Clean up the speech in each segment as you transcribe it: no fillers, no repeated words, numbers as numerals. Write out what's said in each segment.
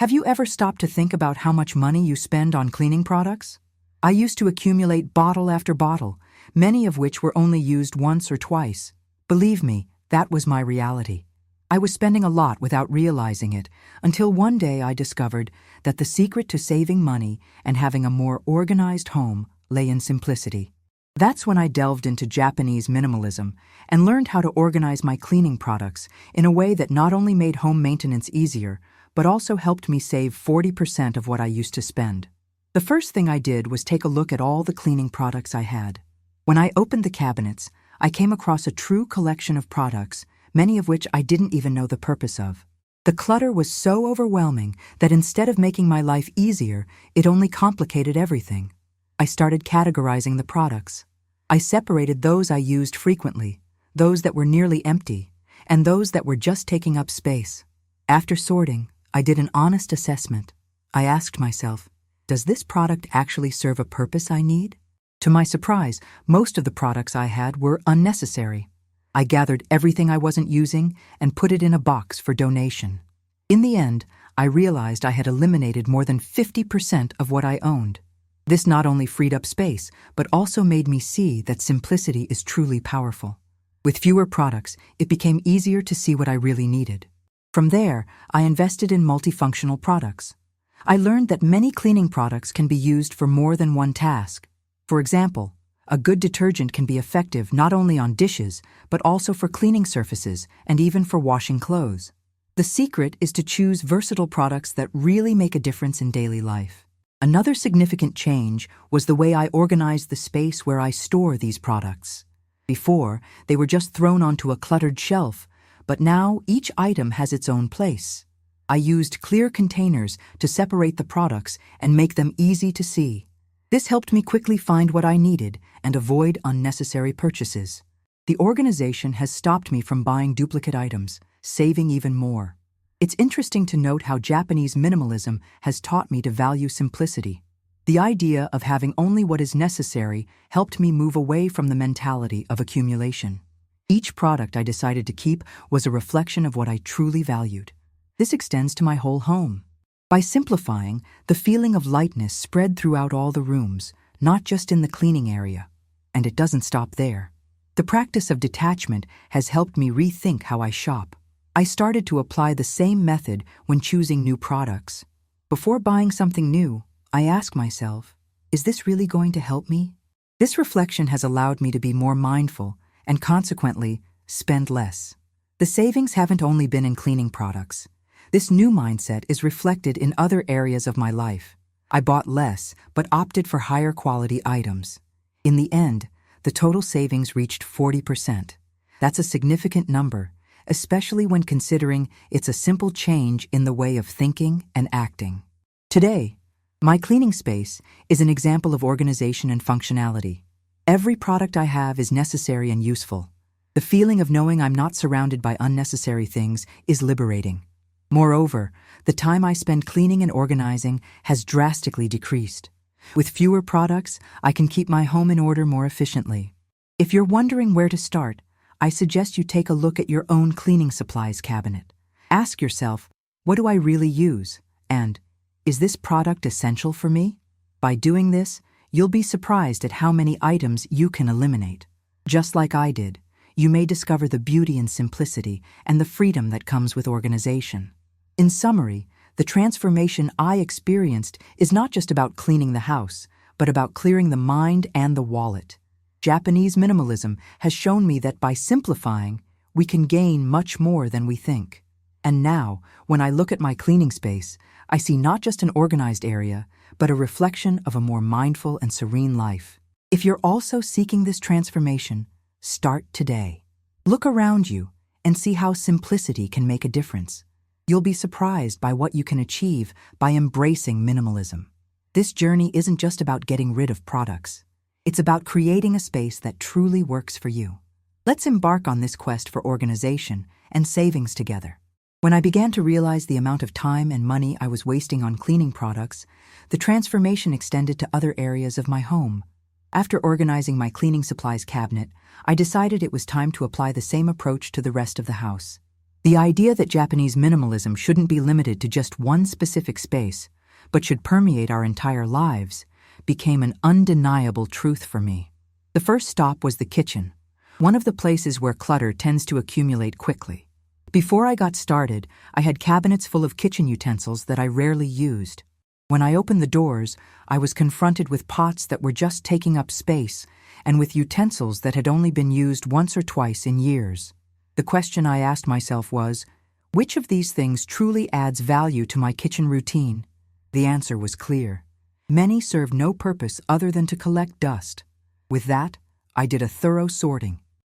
Have you ever stopped to think about how much money you spend on cleaning products? I used to accumulate bottle after bottle, many of which were only used once or twice. Believe me, that was my reality. I was spending a lot without realizing it, until one day I discovered that the secret to saving money and having a more organized home lay in simplicity. That's when I delved into Japanese minimalism and learned how to organize my cleaning products in a way that not only made home maintenance easier, but also helped me save 40% of what I used to spend. The first thing I did was take a look at all the cleaning products I had. When I opened the cabinets, I came across a true collection of products, many of which I didn't even know the purpose of. The clutter was so overwhelming that instead of making my life easier, it only complicated everything. I started categorizing the products. I separated those I used frequently, those that were nearly empty, and those that were just taking up space. After sorting, I did an honest assessment. I asked myself, does this product actually serve a purpose I need? To my surprise, most of the products I had were unnecessary. I gathered everything I wasn't using and put it in a box for donation. In the end, I realized I had eliminated more than 50% of what I owned. This not only freed up space, but also made me see that simplicity is truly powerful. With fewer products, it became easier to see what I really needed. From there, I invested in multifunctional products. I learned that many cleaning products can be used for more than one task. For example, a good detergent can be effective not only on dishes, but also for cleaning surfaces and even for washing clothes. The secret is to choose versatile products that really make a difference in daily life. Another significant change was the way I organized the space where I store these products. Before, they were just thrown onto a cluttered shelf, but now each item has its own place. I used clear containers to separate the products and make them easy to see. This helped me quickly find what I needed and avoid unnecessary purchases. The organization has stopped me from buying duplicate items, saving even more. It's interesting to note how Japanese minimalism has taught me to value simplicity. The idea of having only what is necessary helped me move away from the mentality of accumulation. Each product I decided to keep was a reflection of what I truly valued. This extends to my whole home. By simplifying, the feeling of lightness spread throughout all the rooms, not just in the cleaning area. And it doesn't stop there. The practice of detachment has helped me rethink how I shop. I started to apply the same method when choosing new products. Before buying something new, I ask myself, is this really going to help me? This reflection has allowed me to be more mindful and consequently spend less. The savings haven't only been in cleaning products. This new mindset is reflected in other areas of my life. I bought less but opted for higher quality items. In the end, the total savings reached 40%. That's a significant number, especially when considering it's a simple change in the way of thinking and acting. Today, my cleaning space is an example of organization and functionality. Every product I have is necessary and useful. The feeling of knowing I'm not surrounded by unnecessary things is liberating. Moreover, the time I spend cleaning and organizing has drastically decreased. With fewer products, I can keep my home in order more efficiently. If you're wondering where to start, I suggest you take a look at your own cleaning supplies cabinet. Ask yourself, what do I really use? And, is this product essential for me? By doing this, you'll be surprised at how many items you can eliminate. Just like I did, you may discover the beauty in simplicity and the freedom that comes with organization. In summary, the transformation I experienced is not just about cleaning the house, but about clearing the mind and the wallet. Japanese minimalism has shown me that by simplifying, we can gain much more than we think. And now, when I look at my cleaning space, I see not just an organized area, but a reflection of a more mindful and serene life. If you're also seeking this transformation, start today. Look around you and see how simplicity can make a difference. You'll be surprised by what you can achieve by embracing minimalism. This journey isn't just about getting rid of products. It's about creating a space that truly works for you. Let's embark on this quest for organization and savings together. When I began to realize the amount of time and money I was wasting on cleaning products, the transformation extended to other areas of my home. After organizing my cleaning supplies cabinet, I decided it was time to apply the same approach to the rest of the house. The idea that Japanese minimalism shouldn't be limited to just one specific space, but should permeate our entire lives, became an undeniable truth for me. The first stop was the kitchen, one of the places where clutter tends to accumulate quickly. Before I got started, I had cabinets full of kitchen utensils that I rarely used. When I opened the doors, I was confronted with pots that were just taking up space and with utensils that had only been used once or twice in years. The question I asked myself was, which of these things truly adds value to my kitchen routine? The answer was clear. Many serve no purpose other than to collect dust. With that, I did a thorough sorting.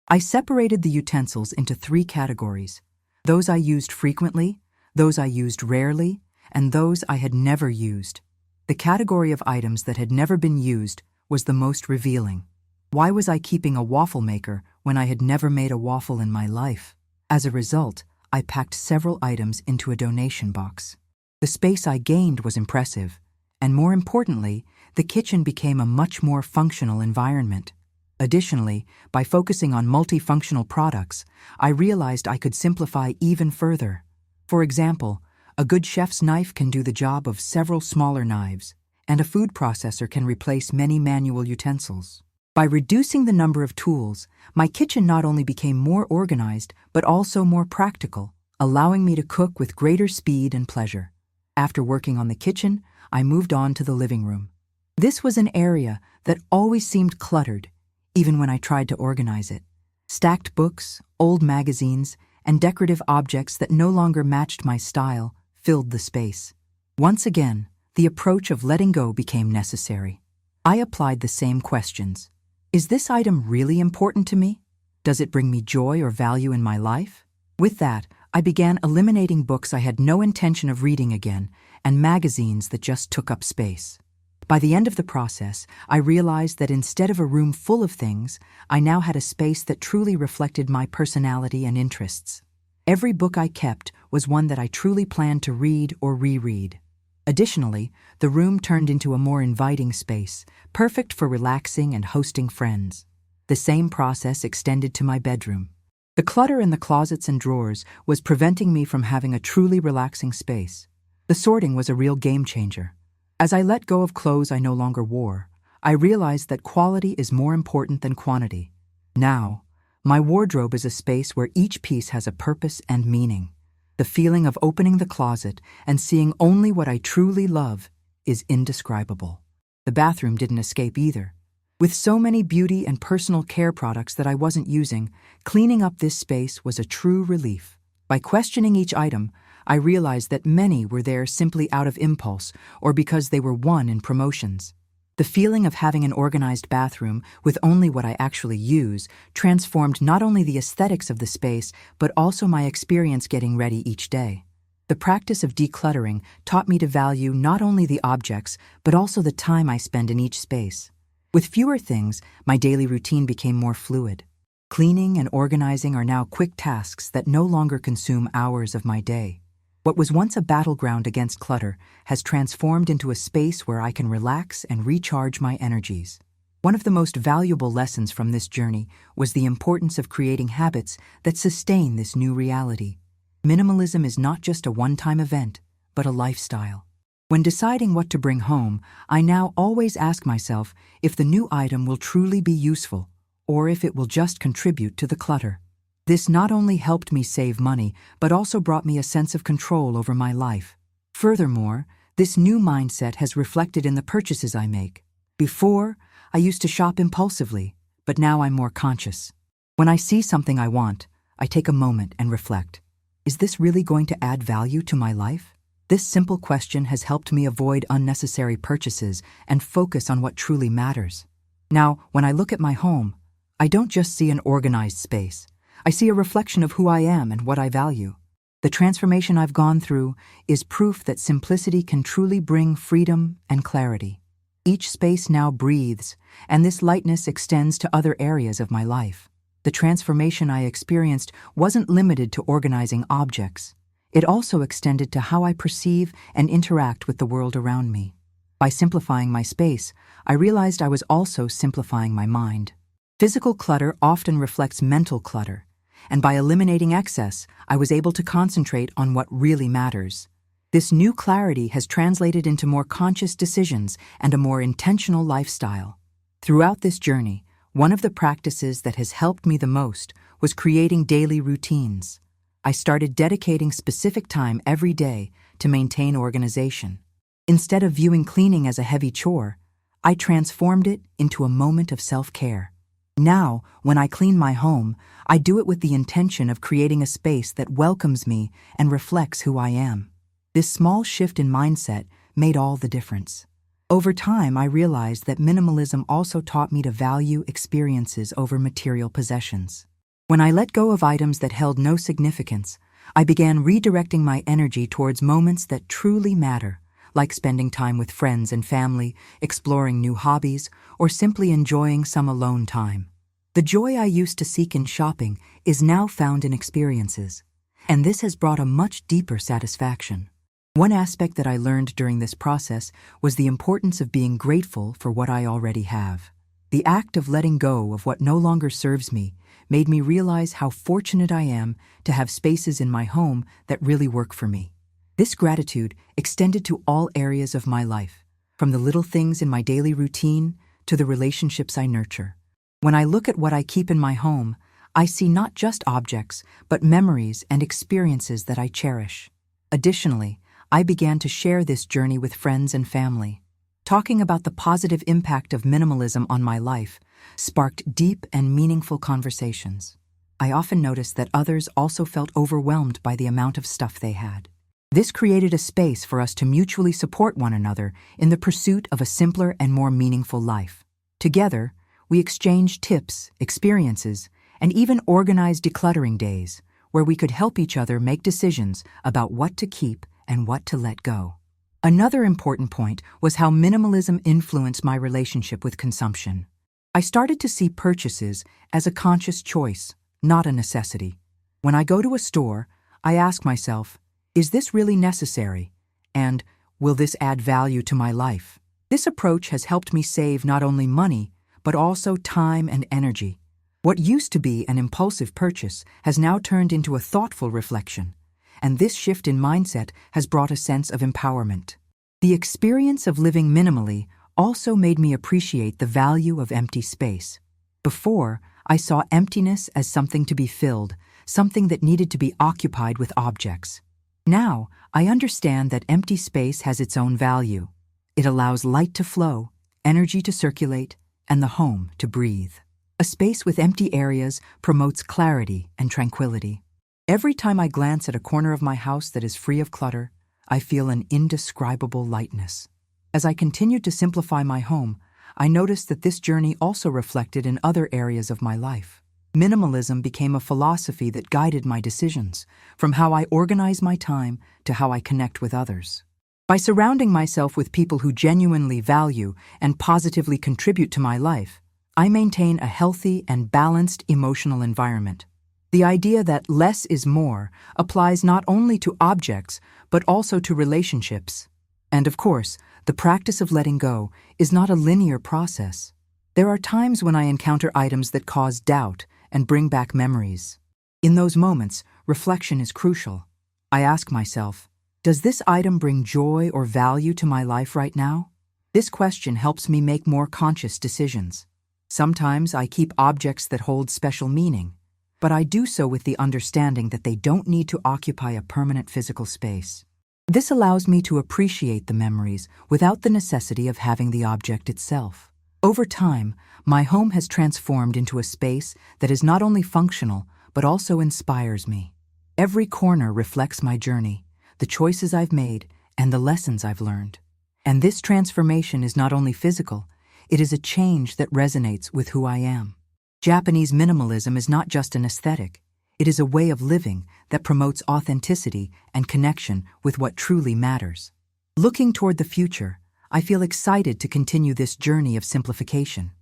I separated the utensils into 3 categories: those I used frequently, those I used rarely, and those I had never used. The category of items that had never been used was the most revealing. Why was I keeping a waffle maker when I had never made a waffle in my life? As a result, I packed several items into a donation box. The space I gained was impressive, and more importantly, the kitchen became a much more functional environment. Additionally, by focusing on multifunctional products, I realized I could simplify even further. For example, a good chef's knife can do the job of several smaller knives, and a food processor can replace many manual utensils. By reducing the number of tools, my kitchen not only became more organized, but also more practical, allowing me to cook with greater speed and pleasure. After working on the kitchen, I moved on to the living room. This was an area that always seemed cluttered, even when I tried to organize it. Stacked books, old magazines, and decorative objects that no longer matched my style filled the space. Once again, the approach of letting go became necessary. I applied the same questions. Is this item really important to me? Does it bring me joy or value in my life? With that, I began eliminating books I had no intention of reading again and magazines that just took up space. By the end of the process, I realized that instead of a room full of things, I now had a space that truly reflected my personality and interests. Every book I kept was one that I truly planned to read or reread. Additionally, the room turned into a more inviting space, perfect for relaxing and hosting friends. The same process extended to my bedroom. The clutter in the closets and drawers was preventing me from having a truly relaxing space. The sorting was a real game changer. As I let go of clothes I no longer wore, I realized that quality is more important than quantity. Now, my wardrobe is a space where each piece has a purpose and meaning. The feeling of opening the closet and seeing only what I truly love is indescribable. The bathroom didn't escape either. With so many beauty and personal care products that I wasn't using, cleaning up this space was a true relief. By questioning each item, I realized that many were there simply out of impulse or because they were won in promotions. The feeling of having an organized bathroom with only what I actually use transformed not only the aesthetics of the space, but also my experience getting ready each day. The practice of decluttering taught me to value not only the objects, but also the time I spend in each space. With fewer things, my daily routine became more fluid. Cleaning and organizing are now quick tasks that no longer consume hours of my day. What was once a battleground against clutter has transformed into a space where I can relax and recharge my energies. One of the most valuable lessons from this journey was the importance of creating habits that sustain this new reality. Minimalism is not just a one-time event, but a lifestyle. When deciding what to bring home, I now always ask myself if the new item will truly be useful, or if it will just contribute to the clutter. This not only helped me save money, but also brought me a sense of control over my life. Furthermore, this new mindset has reflected in the purchases I make. Before, I used to shop impulsively, but now I'm more conscious. When I see something I want, I take a moment and reflect. Is this really going to add value to my life? This simple question has helped me avoid unnecessary purchases and focus on what truly matters. Now, when I look at my home, I don't just see an organized space. I see a reflection of who I am and what I value. The transformation I've gone through is proof that simplicity can truly bring freedom and clarity. Each space now breathes, and this lightness extends to other areas of my life. The transformation I experienced wasn't limited to organizing objects. It also extended to how I perceive and interact with the world around me. By simplifying my space, I realized I was also simplifying my mind. Physical clutter often reflects mental clutter, and by eliminating excess, I was able to concentrate on what really matters. This new clarity has translated into more conscious decisions and a more intentional lifestyle. Throughout this journey, one of the practices that has helped me the most was creating daily routines. I started dedicating specific time every day to maintain organization. Instead of viewing cleaning as a heavy chore, I transformed it into a moment of self-care. Now, when I clean my home, I do it with the intention of creating a space that welcomes me and reflects who I am. This small shift in mindset made all the difference. Over time, I realized that minimalism also taught me to value experiences over material possessions. When I let go of items that held no significance, I began redirecting my energy towards moments that truly matter, like spending time with friends and family, exploring new hobbies, or simply enjoying some alone time. The joy I used to seek in shopping is now found in experiences, and this has brought a much deeper satisfaction. One aspect that I learned during this process was the importance of being grateful for what I already have. The act of letting go of what no longer serves me made me realize how fortunate I am to have spaces in my home that really work for me. This gratitude extended to all areas of my life, from the little things in my daily routine to the relationships I nurture. When I look at what I keep in my home, I see not just objects, but memories and experiences that I cherish. Additionally, I began to share this journey with friends and family. Talking about the positive impact of minimalism on my life sparked deep and meaningful conversations. I often noticed that others also felt overwhelmed by the amount of stuff they had. This created a space for us to mutually support one another in the pursuit of a simpler and more meaningful life. Together, we exchanged tips, experiences, and even organized decluttering days, where we could help each other make decisions about what to keep and what to let go. Another important point was how minimalism influenced my relationship with consumption. I started to see purchases as a conscious choice, not a necessity. When I go to a store, I ask myself, is this really necessary? And will this add value to my life? This approach has helped me save not only money, but also time and energy. What used to be an impulsive purchase has now turned into a thoughtful reflection, and this shift in mindset has brought a sense of empowerment. The experience of living minimally also made me appreciate the value of empty space. Before, I saw emptiness as something to be filled, something that needed to be occupied with objects. Now, I understand that empty space has its own value. It allows light to flow, energy to circulate, and the home to breathe. A space with empty areas promotes clarity and tranquility. Every time I glance at a corner of my house that is free of clutter, I feel an indescribable lightness. As I continued to simplify my home, I noticed that this journey also reflected in other areas of my life. Minimalism became a philosophy that guided my decisions, from how I organize my time to how I connect with others. By surrounding myself with people who genuinely value and positively contribute to my life, I maintain a healthy and balanced emotional environment. The idea that less is more applies not only to objects, but also to relationships. And of course, the practice of letting go is not a linear process. There are times when I encounter items that cause doubt and bring back memories. In those moments, reflection is crucial. I ask myself, does this item bring joy or value to my life right now? This question helps me make more conscious decisions. Sometimes I keep objects that hold special meaning, but I do so with the understanding that they don't need to occupy a permanent physical space. This allows me to appreciate the memories without the necessity of having the object itself. Over time, my home has transformed into a space that is not only functional, but also inspires me. Every corner reflects my journey, the choices I've made, and the lessons I've learned. And this transformation is not only physical, it is a change that resonates with who I am. Japanese minimalism is not just an aesthetic. It is a way of living that promotes authenticity and connection with what truly matters. Looking toward the future, I feel excited to continue this journey of simplification.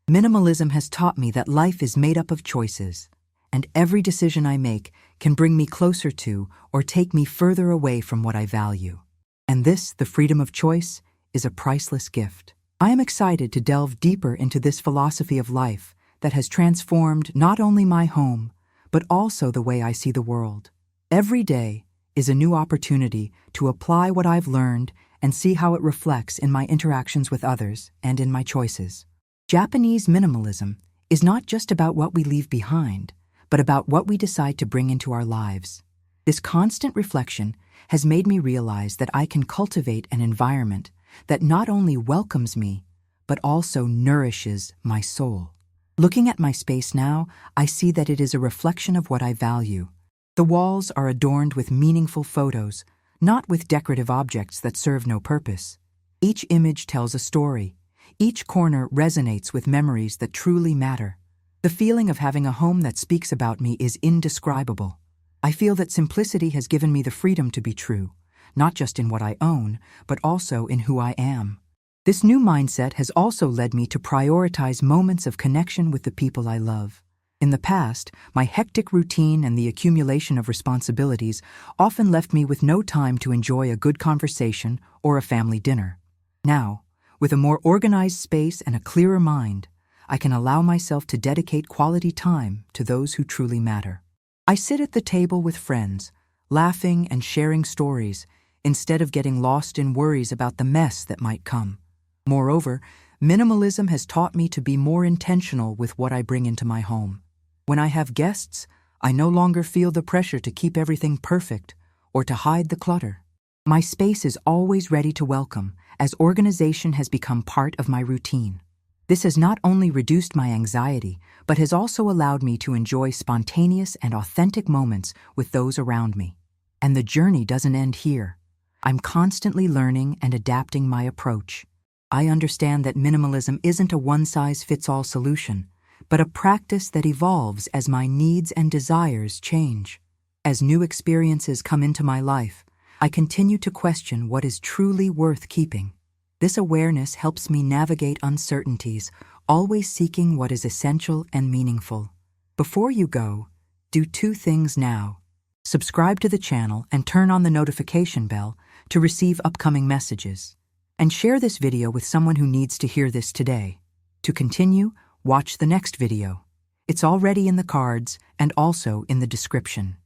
Minimalism has taught me that life is made up of choices, and every decision I make can bring me closer to or take me further away from what I value. And this, the freedom of choice, is a priceless gift. I am excited to delve deeper into this philosophy of life that has transformed not only my home, but also the way I see the world. Every day is a new opportunity to apply what I've learned and see how it reflects in my interactions with others and in my choices. Japanese minimalism is not just about what we leave behind, but about what we decide to bring into our lives. This constant reflection has made me realize that I can cultivate an environment that not only welcomes me, but also nourishes my soul. Looking at my space now, I see that it is a reflection of what I value. The walls are adorned with meaningful photos, not with decorative objects that serve no purpose. Each image tells a story. Each corner resonates with memories that truly matter. The feeling of having a home that speaks about me is indescribable. I feel that simplicity has given me the freedom to be true, not just in what I own, but also in who I am. This new mindset has also led me to prioritize moments of connection with the people I love. In the past, my hectic routine and the accumulation of responsibilities often left me with no time to enjoy a good conversation or a family dinner. Now, with a more organized space and a clearer mind, I can allow myself to dedicate quality time to those who truly matter. I sit at the table with friends, laughing and sharing stories, instead of getting lost in worries about the mess that might come. Moreover, minimalism has taught me to be more intentional with what I bring into my home. When I have guests, I no longer feel the pressure to keep everything perfect or to hide the clutter. My space is always ready to welcome, as organization has become part of my routine. This has not only reduced my anxiety, but has also allowed me to enjoy spontaneous and authentic moments with those around me. And the journey doesn't end here. I'm constantly learning and adapting my approach. I understand that minimalism isn't a one-size-fits-all solution, but a practice that evolves as my needs and desires change. As new experiences come into my life, I continue to question what is truly worth keeping. This awareness helps me navigate uncertainties, always seeking what is essential and meaningful. Before you go, do two things now. Subscribe to the channel and turn on the notification bell to receive upcoming messages. And share this video with someone who needs to hear this today. To continue, watch the next video. It's already in the cards and also in the description.